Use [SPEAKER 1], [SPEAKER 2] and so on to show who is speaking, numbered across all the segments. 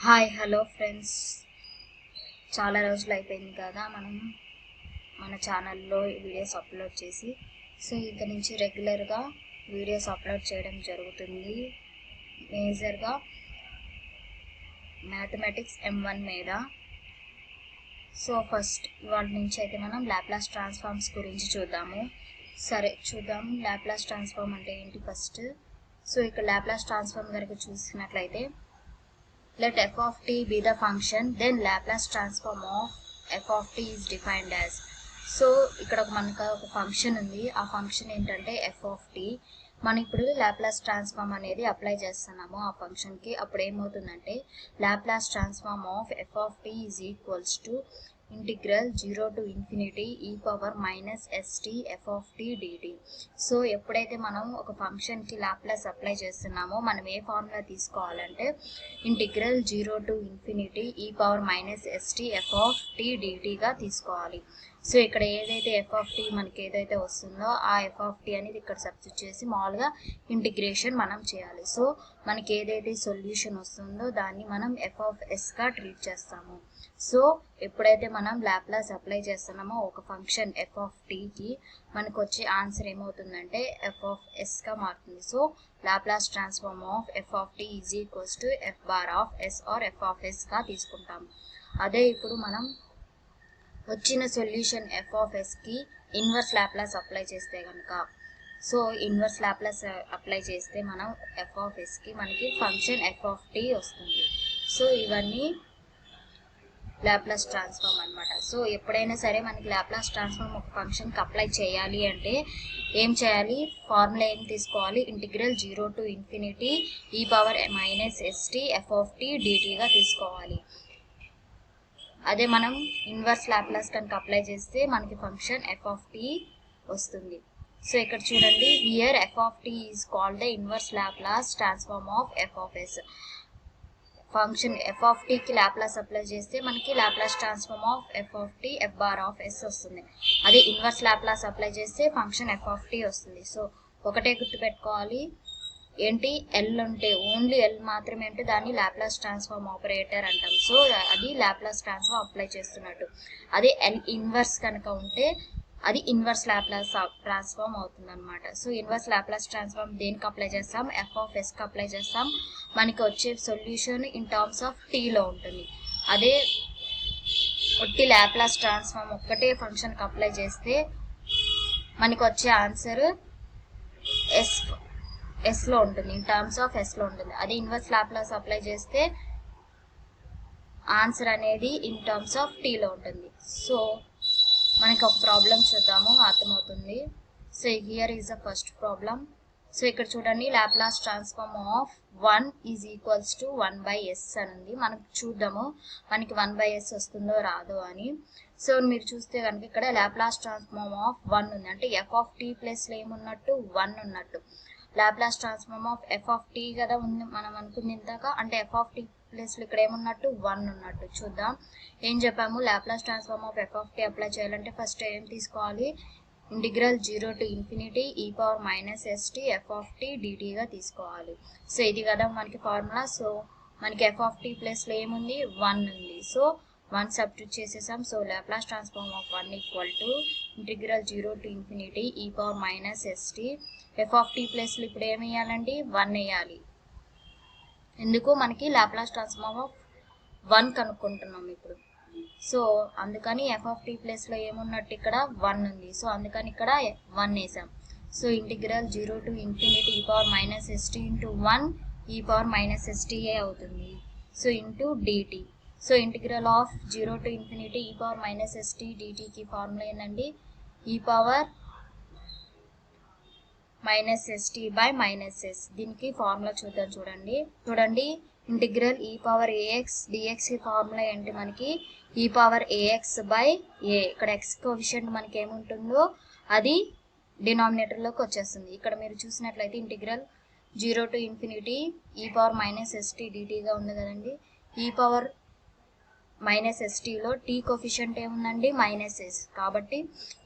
[SPEAKER 1] Hi hello friends, చాలా రోజులు అయిపోయింది కదా మనం మన ఛానల్లో వీడియోస్ అప్లోడ్ చేసి. సో ఇక నుంచి రెగ్యులర్గా వీడియోస్ అప్లోడ్ చేయడం జరుగుతుంది, మేజర్గా మ్యాథమెటిక్స్ M1 మీద. సో ఫస్ట్ ఇవాళ నుంచి అయితే మనం లాప్లాస్ ట్రాన్స్ఫార్మ్స్ గురించి చూద్దాము. సరే చూద్దాం, లాప్లాస్ ట్రాన్స్ఫార్మ్ అంటే ఏంటి ఫస్ట్. సో ఇక్కడ లాప్లాస్ ట్రాన్స్ఫార్మ్ కనుక చూసినట్లయితే, let f of t be the function, then Laplace transform of f of t is defined as. So ఇక్కడ మనకు ఒక ఫంక్షన్ ఉంది, ఆ ఫంక్షన్ ఏంటంటే f of t. మనం ఇప్పుడు లాప్లాస్ ట్రాన్స్ఫార్మ్ అనేది అప్లై చేస్తున్నాము ఆ ఫంక్షన్కి. అప్పుడు ఏమవుతుందంటే Laplace transform of f of t is equals to integral 0 to infinity e power minus st f of t dt. So ఎప్పుడైతే మనం ఒక ఫంక్షన్కి లాప్లాస్ అప్లై చేస్తున్నామో మనం ఏ ఫార్ములా తీసుకోవాలంటే integral 0 to infinity e power minus st f of t dtగా తీసుకోవాలి. So ఇక్కడ ఏదైతే f of t మనకి ఏదైతే వస్తుందో ఆ f of t అనేది ఇక్కడ సబ్స్టిట్యూట్ చేసి మామూలుగా ఇంటిగ్రేషన్ మనం చేయాలి. సో మనకి ఏదైతే సొల్యూషన్ వస్తుందో దాన్ని మనం f of sగా ట్రీట్ చేస్తాము. సో ఎప్పుడైతే మనం లాప్లాస్ అప్లై చేస్తున్నామో ఒక ఫంక్షన్ f of tకి మనకు వచ్చే ఆన్సర్ ఏమవుతుందంటే f of sగా మారుతుంది. So Laplace transform of f of t is equals to f bar of s or f of sగా తీసుకుంటాము. అదే ఇప్పుడు మనం వచ్చిన సొల్యూషన్ f of sకి ఇన్వర్స్ లాప్లాస్ అప్లై చేస్తే కనుక, సో ఇన్వర్స్ లాప్లాస్ అప్లై చేస్తే మనం f of sకి మనకి ఫంక్షన్ f of t వస్తుంది. సో ఇవన్నీ లాప్లాస్ ట్రాన్స్ఫార్మ్ అనమాట. సో ఎప్పుడైనా సరే మనకి లాప్లాస్ ట్రాన్స్ఫార్మ్ ఒక ఫంక్షన్కి అప్లై చేయాలి అంటే ఏం చేయాలి, ఫార్ములా ఏం తీసుకోవాలి, integral 0 to infinity e power minus st f of t dtగా తీసుకోవాలి. అదే మనం ఇన్వర్స్ లాప్లాస్ కనుక అప్లై చేస్తే మనకి ఫంక్షన్ f of t వస్తుంది. సో ఇక్కడ చూడండి, here f of t is called the inverse Laplace transform of f of s. Function f of tకి లాప్లాస్ అప్లై చేస్తే మనకి Laplace transform of f of t f bar of s వస్తుంది. అదే inverse Laplace apply చేస్తే function f of t వస్తుంది. So ఒకటే గుర్తుపెట్టుకోవాలి, ఏంటి ఎల్ ఉంటే ఓన్లీ ఎల్ మాత్రమే అంటే దాన్ని లాప్లాస్ ట్రాన్స్ఫార్మ్ ఆపరేటర్ అంటాం. సో అది లాప్లాస్ ట్రాన్స్ఫార్మ్ అప్లై చేస్తున్నట్టు. అదే ఎల్ ఇన్వర్స్ కనుక ఉంటే అది ఇన్వర్స్ లాప్లాస్ ట్రాన్స్ఫార్మ్ అవుతుంది అనమాట. సో ఇన్వర్స్ లాప్లాస్ ట్రాన్స్ఫార్మ్ దేనికి అప్లై చేస్తాం, f of sకి అప్లై చేస్తాం. మనకి వచ్చే సొల్యూషన్ ఇన్ టర్మ్స్ ఆఫ్ టీలో ఉంటుంది. అదే ఒట్టి లాప్లాస్ ట్రాన్స్ఫార్మ్ ఒక్కటే ఫంక్షన్కి అప్లై చేస్తే మనకి వచ్చే ఆన్సర్ ఎస్లో ఉంటుంది, ఇన్ టర్మ్స్ ఆఫ్ ఎస్లో ఉంటుంది. అదే ఇన్వర్స్ లాప్లాస్ అప్లై చేస్తే ఆన్సర్ అనేది ఇన్ టర్మ్స్ ఆఫ్ టీలో ఉంటుంది. సో మనకి ఒక ప్రాబ్లం చూద్దాము, అర్థమవుతుంది. So here is the first problem. So ఇక్కడ చూడండి, Laplace transform of 1 is equals to 1/s అని ఉంది. మనకు చూద్దాము మనకి 1/s వస్తుందో రాదో అని. సో మీరు చూస్తే కనుక ఇక్కడ లాప్లాస్ ట్రాన్స్ఫార్మ్ ఆఫ్ 1 ఉంది, అంటే f of t ప్లేస్లో ఏమున్నట్టు 1 ఉన్నట్టు. Laplace transform of f of t కదా ఉంది మనం అనుకుంది ఇందాక, అంటే f of t ప్లేస్లో ఇక్కడ ఏమున్నట్టు 1 ఉన్నట్టు. చూద్దాం ఏం చెప్పాము, Laplace transform of f of t apply చేయాలంటే ఫస్ట్ ఏం తీసుకోవాలి, integral 0 to infinity e power minus st f of t dtగా తీసుకోవాలి. సో ఇది కదా మనకి ఫార్ములా. సో మనకి f of t ప్లేస్లో ఏముంది 1 ఉంది. సో 1 సబ్స్టిట్యూట్ చేసేసాం. So Laplace transform of 1 equal to integral 0 to infinity e power minus st f of t ప్లేస్లో ఇప్పుడు ఏమి వేయాలండి, 1 వేయాలి. ఎందుకు, మనకి లాప్లాస్ ట్రాన్స్ఫార్మ్ ఆఫ్ 1 కనుక్కుంటున్నాం ఇప్పుడు. సో అందుకని f of t ప్లేస్లో ఏమున్నట్టు ఇక్కడ 1 ఉంది. సో అందుకని ఇక్కడ 1 వేసాం. So integral 0 to infinity e power minus st into 1 e power minus sta అవుతుంది. So into dt. So integral of 0 to infinity e power minus st dtకి ఫార్ములా ఏంటండి, e power minus st by minus s. దీనికి formula చూద్దాం. చూడండి integral e power ax dx కి formula ఏంటి, మనకి e power ax by a. ఇక్కడ x coefficient మనకి ఏముంటుందో అది డినామినేటర్లోకి వచ్చేస్తుంది. ఇక్కడ మీరు చూసినట్లయితే integral 0 to infinity e power minus st dtగా ఉంది కదండి. e power minus stలో t coefficient ఏముందండి, మైనస్ s. కాబట్టి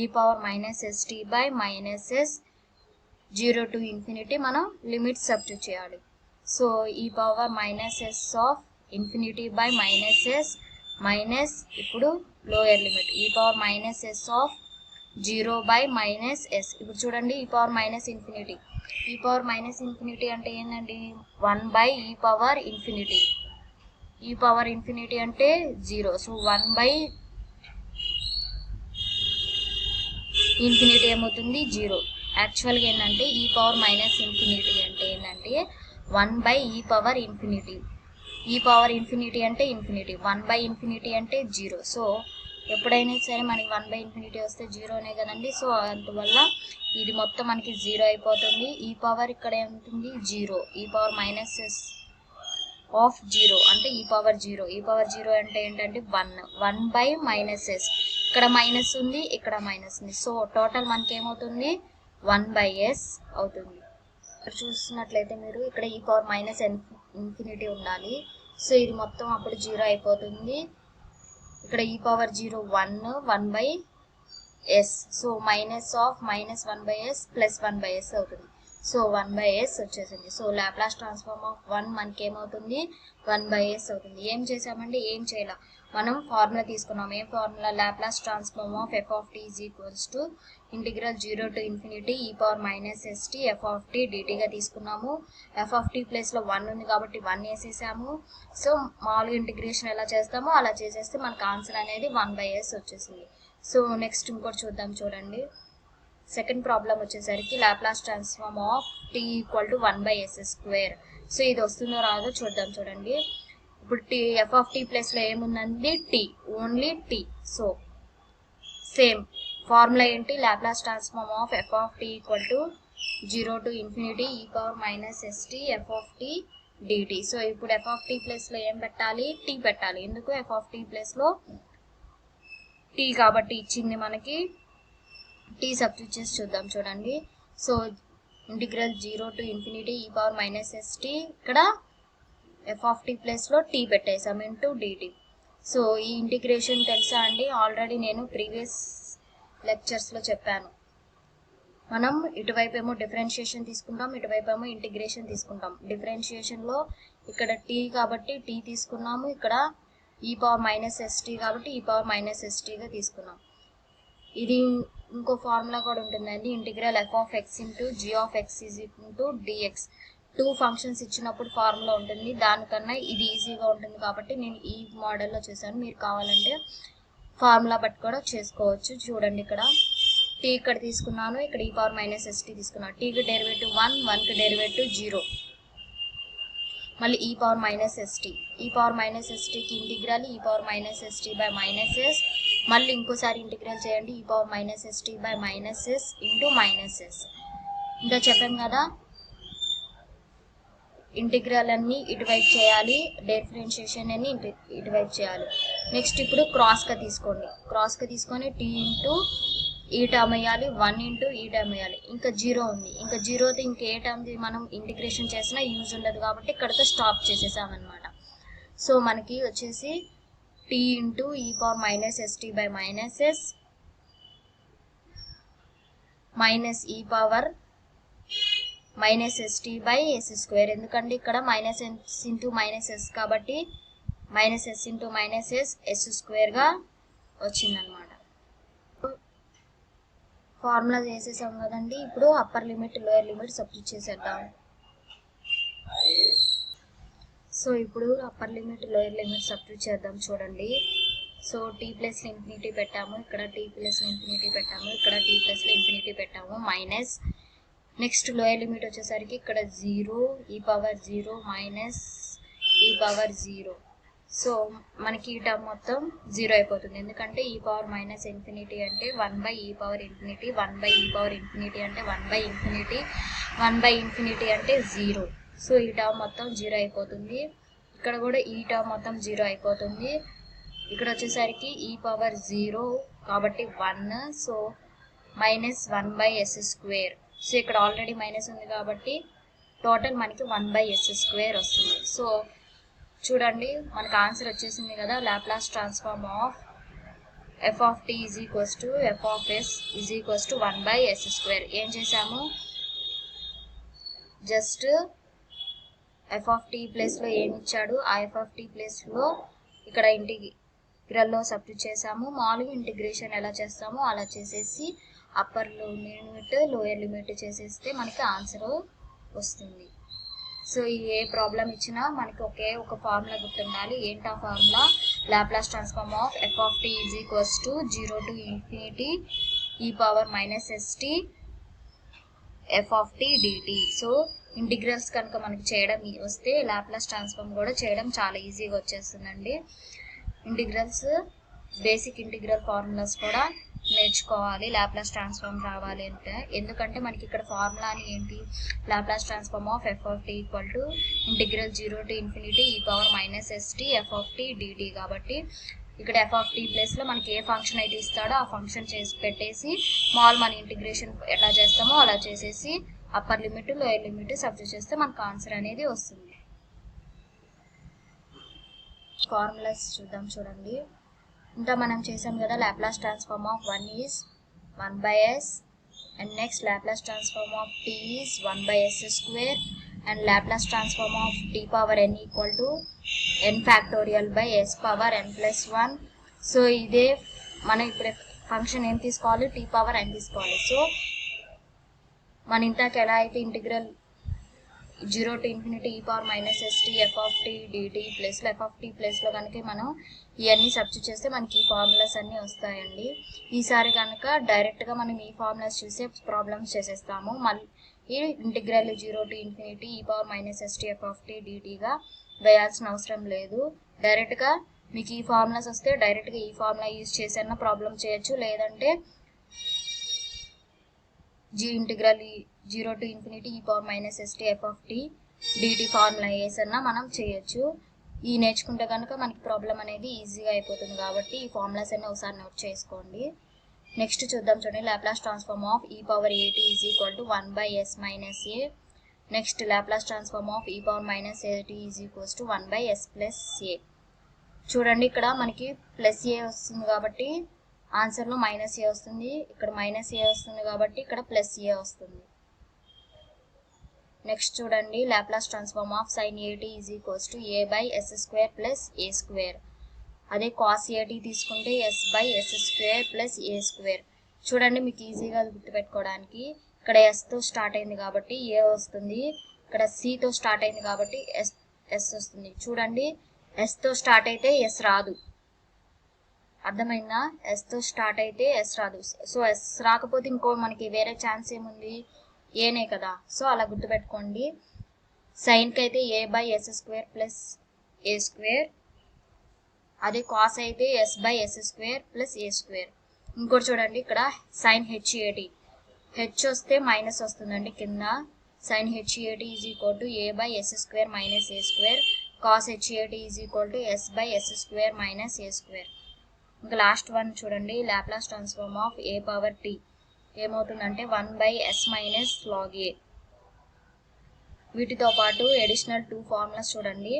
[SPEAKER 1] e power minus st by minus s 0 to infinity మనం లిమిట్ సబ్స్టిట్యూట్ చేయాలి. So e power minus s of infinity by minus S minus ఇప్పుడు lower limit ఈ power minus yes of 0 by minus yes. ఇప్పుడు చూడండి ఈ power minus infinity, e power minus infinity అంటే ఏంటండి 1 by ఈ power infinity, e power infinity అంటే 0. So 1 by infinity ఏమవుతుంది 0. యాక్చువల్గా ఏంటంటే ఈ పవర్ మైనస్ ఇన్ఫినిటీ అంటే ఏంటంటే 1 బై ఈ power infinity, e power infinity అంటే ఇన్ఫినిటీ, 1 బై ఇన్ఫినిటీ అంటే 0. సో ఎప్పుడైనా సరే మనకి 1 బై ఇన్ఫినిటీ వస్తే 0నే కదండి. సో అందువల్ల ఇది మొత్తం మనకి 0 అయిపోతుంది. ఈ పవర్ ఇక్కడ ఏముంటుంది 0, ఈ పవర్ మైనస్ ఎస్ ఆఫ్ 0 అంటే ఈ పవర్ 0, ఈ పవర్ 0 అంటే ఏంటంటే 1 బై మైనస్ ఎస్. ఇక్కడ మైనస్ ఉంది, ఇక్కడ మైనస్ ఉంది. సో టోటల్ మనకి ఏమవుతుంది 1 బై ఎస్ అవుతుంది. ఇక్కడ చూస్తున్నట్లయితే మీరు ఇక్కడ ఈ పవర్ మైనస్ ఇన్ఫినిటీ ఉండాలి. సో ఇది మొత్తం అప్పుడు 0 అయిపోతుంది. ఇక్కడ ఈ power 0 1 by S. So minus of minus 1 by S plus 1 by S అవుతుంది. సో 1 బై ఎస్ వచ్చేసింది. సో లాప్లాస్ ట్రాన్స్ఫార్మ్ ఆఫ్ 1 మనకి ఏమవుతుంది 1 బై ఎస్ అవుతుంది. ఏం చేసామండి, ఏం చేయాల, మనం ఫార్ములా తీసుకున్నాం. ఏం formula, Laplace transform of F of T is equals to integral 0 to infinity e power minus ST F of T డిటీగా తీసుకున్నాము. ఎఫ్ ఆఫ్ టీ ప్లేస్లో 1 ఉంది కాబట్టి 1 వేసేసాము. సో మామూలుగా ఇంటిగ్రేషన్ ఎలా చేస్తామో అలా చేసేస్తే మనకు ఆన్సర్ అనేది 1 బై ఎస్ వచ్చేసింది. సో నెక్స్ట్ ఇంకోటి చూద్దాం చూడండి. సెకండ్ ప్రాబ్లం వచ్చేసరికి Laplace transform of T equal to 1 by S square. So ఇది వస్తుందో రాదో చూద్దాం చూడండి. ఇప్పుడు టీ ఎఫ్ ఆఫ్ టీ ప్లేస్లో ఏముందండి T, only T. So same formula ఏంటి, Laplace transform of F of T equal to 0 to infinity e power minus ST F of T DT. So ఇప్పుడు ఎఫ్ ఆఫ్ టీ ప్లేస్లో ఏం పెట్టాలి, T పెట్టాలి. ఎందుకు, F of T ప్లేస్లో T కాబట్టి ఇచ్చింది మనకి, టీ సబ్స్టిట్యూట్ చేసి చూద్దాం చూడండి. So integral 0 to infinity e power minus ST, ఇక్కడ ఎఫ్ ఆఫ్ టీ ప్లేస్లో టీ పెట్టేసాం ఇంటూ డిటీ. సో ఈ ఇంటిగ్రేషన్ తెలుసా అండి, ఆల్రెడీ నేను ప్రీవియస్ లెక్చర్స్లో చెప్పాను. మనం ఇటువైపు ఏమో డిఫరెన్షియేషన్ తీసుకుంటాం, ఇటువైపు ఏమో ఇంటిగ్రేషన్ తీసుకుంటాం. డిఫరెన్షియేషన్లో ఇక్కడ టీ కాబట్టి టీ తీసుకున్నాము, ఇక్కడ ఈ పవర్ మైనస్ ఎస్టీ కాబట్టి ఈ పవర్ మైనస్ ఎస్టీగా తీసుకున్నాం. ఇది ఇంకో ఫార్ములా కూడా ఉంటుందండి, integral F of X into G of X is into D X. 2 functions ఇచ్చినప్పుడు ఫార్ములా ఉంటుంది, దానికన్నా ఇది ఈజీగా ఉంటుంది కాబట్టి నేను ఈ మోడల్లో చేశాను. మీరు కావాలంటే ఫార్ములా బట్టి కూడా చేసుకోవచ్చు. చూడండి ఇక్కడ టీ ఇక్కడ తీసుకున్నాను, ఇక్కడ ఈ పవర్ మైనస్ ఎస్టీ తీసుకున్నాను. టీకి డెరివేటివ్ 1, 1కి డెరివేటివ్ 0, మళ్ళీ ఈ పవర్ మైనస్ ఎస్టీ, ఈ పవర్ మైనస్ ఎస్టీకి ఇంటిగ్రల్ ఈ power minus ST by minus yes, మళ్ళీ ఇంకోసారి ఇంటిగ్రల్ చేయండి ఈ power minus ST by minus S into minus yes. ఇంకా చెప్పాను కదా ఇంటిగ్రల్ అన్ని ఇటువైపు చేయాలి, డిఫరెన్షియేషన్ అన్ని ఇటువైపు చేయాలి. నెక్స్ట్ ఇప్పుడు క్రాస్గా తీసుకోండి, క్రాస్గా తీసుకొని టీ ఇంటూ ఈ టర్మ్ వేయాలి, 1 ఇంటూ ఈ టర్మ్ వేయాలి. ఇంకా 0 ఉంది, ఇంకా 0తో ఇంకా ఏ టర్మ్ది మనం ఇంటిగ్రేషన్ చేసినా యూజ్ ఉండదు కాబట్టి ఇక్కడతో స్టాప్ చేసేసామన్నమాట. సో మనకి వచ్చేసి T into e power minus ST by minus S minus e power minus ST by S square. ఎందుకంటే ఇక్కడ minus S into minus S కాబట్టి minus S into minus S స్క్వేర్గా వచ్చిందనమాట. ఫార్ములా చేసేసాం కదండి, ఇప్పుడు upper limit lower limit substitute చేసేద్దాం. So ఇప్పుడు upper limit lower limit substitute చేద్దాం చూడండి. సో టీ ప్లస్లో ఇన్ఫినిటీ పెట్టాము, ఇక్కడ టీ ప్లస్లో ఇన్ఫినిటీ పెట్టాము, ఇక్కడ టీ ప్లస్లో ఇన్ఫినిటీ పెట్టాము, మైనస్ నెక్స్ట్ లోయర్ లిమిట్ వచ్చేసరికి ఇక్కడ 0 ఈ power 0 minus e power 0. So మనకి ఈ టర్మ్ మొత్తం 0 అయిపోతుంది, ఎందుకంటే ఈ పవర్ మైనస్ ఇన్ఫినిటీ అంటే 1 బై ఈ పవర్ ఇన్ఫినిటీ, 1 బై ఈ పవర్ ఇన్ఫినిటీ అంటే 1 బై ఇన్ఫినిటీ, 1 బై ఇన్ఫినిటీ అంటే 0. సో ఈ టర్మ్ మొత్తం 0 అయిపోతుంది, ఇక్కడ కూడా ఈ టర్మ్ మొత్తం 0 అయిపోతుంది. ఇక్కడ వచ్చేసరికి ఈ పవర్ 0 కాబట్టి 1, so minus 1 by S square. So ఇక్కడ ఆల్రెడీ మైనస్ ఉంది కాబట్టి టోటల్ మనకి 1 బై ఎస్ స్క్వేర్ వస్తుంది. సో చూడండి మనకు ఆన్సర్ వచ్చేసింది కదా, Laplace transform of F of T is equals to F of S is equals to 1 by S square. ఏం చేసాము, జస్ట్ ఎఫ్ ఆఫ్ టీ ప్లేస్లో ఏమి ఇచ్చాడు, ఆ ఎఫ్ ఆఫ్ టీ ప్లేస్లో ఇక్కడ ఇంటిగ్రల్లో సబ్స్టిట్యూట్ చేసాము. మామూలుగా ఇంటిగ్రేషన్ ఎలా చేస్తామో అలా చేసేసి అప్పర్ లిమిట్ లోయర్ లిమిట్ చేసేస్తే మనకి ఆన్సర్ వస్తుంది. సో ఏ ప్రాబ్లం ఇచ్చినా మనకి ఒకే ఒక ఫార్ములా గుర్తుండాలి. ఏంటి ఆ formula? Laplace transform of F of T is equals to 0 to infinity e power minus st F of T D T. So integrals కనుక మనకి చేయడం వస్తే లాప్లాస్ ట్రాన్స్ఫార్మ్ కూడా చేయడం చాలా ఈజీగా వచ్చేస్తుందండి. ఇంటిగ్రల్స్ బేసిక్ ఇంటిగ్రల్ ఫార్ములాస్ కూడా నేర్చుకోవాలి లాప్లాస్ ట్రాన్స్ఫార్మ్ రావాలి అంటే. ఎందుకంటే మనకి ఇక్కడ ఫార్ములా అని ఏంటి, Laplace transform of F of T equal to integral 0 to infinity e power minus st F of T D T. కాబట్టి ఇక్కడ ఎఫ్ ఆఫ్ టీ ప్లేస్లో మనకి ఏ ఫంక్షన్ అయితే ఇస్తాడో ఆ ఫంక్షన్ చేసి పెట్టేసి మాల్ మన ఇంటిగ్రేషన్ ఎలా చేస్తామో అలా చేసేసి upper limit lower limit substitute చేస్తే మనకు ఆన్సర్ అనేది వస్తుంది. ఫార్ములాస్ చూద్దాం చూడండి. ఇంకా మనం చేసాం కదా, Laplace transform of 1 is 1/s and next Laplace transform of t is 1/s² and Laplace transform of t power n equal to n factorial by s power n plus 1. So ఇదే మనం ఇప్పుడు function ఏం తీసుకోవాలి, t power n తీసుకోవాలి. సో మన ఇంతకు ఎలా అయితే integral 0 to infinity e power minus st F of T D T ప్లేస్లో ఎఫ్ ఆఫ్ టీ ప్లేస్లో కనుక మనం ఇవన్నీ సబ్స్టిట్యూట్ చేస్తే మనకి ఈ ఫార్ములాస్ అన్నీ వస్తాయండి. ఈసారి కనుక డైరెక్ట్గా మనం ఈ ఫార్ములాస్ చూసే ప్రాబ్లమ్స్ చేసేస్తాము. మళ్ళీ ఈ integral 0 to infinity e power minus st F of T డిటిగా వేయాల్సిన అవసరం లేదు. డైరెక్ట్గా మీకు ఈ ఫార్ములాస్ వస్తే డైరెక్ట్గా ఈ ఫార్ములా యూజ్ చేసి అన్న ప్రాబ్లం చేయొచ్చు, లేదంటే integral 0 to infinity e power minus st F of T DT formula వేసన్నా మనం చేయొచ్చు. ఈ నేర్చుకుంటే కనుక మనకి ప్రాబ్లం అనేది ఈజీగా అయిపోతుంది. కాబట్టి ఈ ఫార్ములాస్ అన్నీ ఒకసారి నోట్ చేసుకోండి. నెక్స్ట్ చూద్దాం చూడండి. Laplace transform of e power at is equal to 1/s minus a. Next Laplace transform of e power minus at is equals to 1/s plus a. చూడండి ఇక్కడ మనకి ప్లస్ ఏ వస్తుంది కాబట్టి ఆన్సర్లో మైనస్ ఏ వస్తుంది, ఇక్కడ మైనస్ ఏ వస్తుంది కాబట్టి ఇక్కడ ప్లస్ ఏ వస్తుంది. నెక్స్ట్ చూడండి, Laplace transform of sin at is equals to a/s² plus a². అదే కాస్ ఏటీ తీసుకుంటే s/s² ప్లస్ a². చూడండి మీకు ఈజీగా గుర్తుపెట్టుకోవడానికి ఇక్కడ ఎస్తో స్టార్ట్ అయింది కాబట్టి ఏ వస్తుంది, ఇక్కడ సితో స్టార్ట్ అయింది కాబట్టి ఎస్ వస్తుంది. చూడండి ఎస్తో స్టార్ట్ అయితే ఎస్ రాదు, అర్థమైందా? ఎస్తో స్టార్ట్ అయితే ఎస్ రాదు. సో ఎస్ రాకపోతే ఇంకో మనకి వేరే ఛాన్స్ ఏముంది, ఏనే కదా. సో అలా గుర్తుపెట్టుకోండి. సైన్కి అయితే a/s² ప్లస్ a², అదే కాస్ అయితే s/s² ప్లస్ a². ఇంకోటి చూడండి ఇక్కడ సైన్ హెచ్ఏటి, హెచ్ వస్తే మైనస్ వస్తుందండి కింద. Sine H A T is equal to a/s² minus a², cos H A T is equal to s/s² minus a². ఇంకా లాస్ట్ వన్ చూడండి, Laplace transform of a power t ఏమవుతుందంటే 1/s minus log a. వీటితో పాటు additional 2 formulas చూడండి.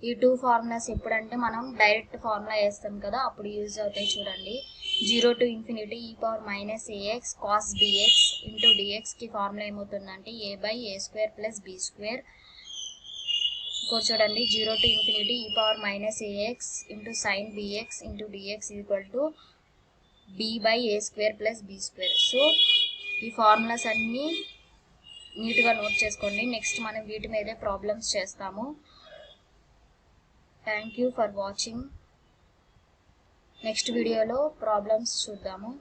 [SPEAKER 1] ఈ 2 formulas ఎప్పుడంటే మనం direct formula వేస్తాం కదా అప్పుడు యూజ్ అవుతాయి. చూడండి, 0 to infinity e power minus ax cos bx into dx కి ఫార్ములా ఏమవుతుందంటే a/a² ప్లస్ b². ఇంకోటి చూడండి, 0 to infinity e power minus ax into sin bx into dx equal to b/a² plus b². So ఈ formulas అన్నీ నీట్గా note చేసుకోండి. Next మనం వీటి మీదే ప్రాబ్లమ్స్ చేస్తాము. Thank you for watching. Next వీడియోలో ప్రాబ్లమ్స్ చూద్దాము.